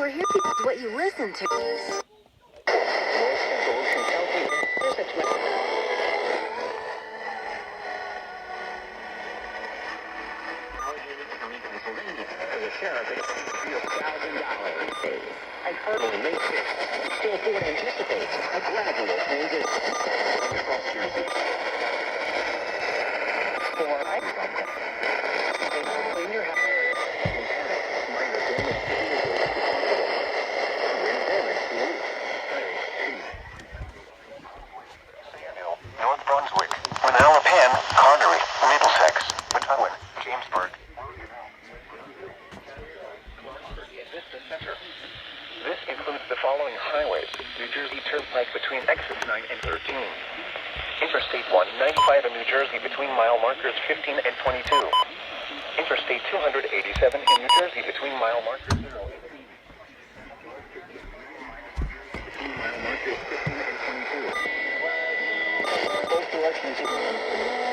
we're here because what you listen to. I hardly make it. Still, Ford anticipates a gradual transition across Jersey. For clean your house. Minor damage to damage to North Brunswick, Manalapan, Carteret, Middlesex, Pawtucket, Jamesburg. This includes the following highways: New Jersey Turnpike between exits 9 and 13. Interstate 195 in New Jersey between mile markers 15 and 22. Interstate 287 in New Jersey between mile markers 0 and 15 and 22. Both directions.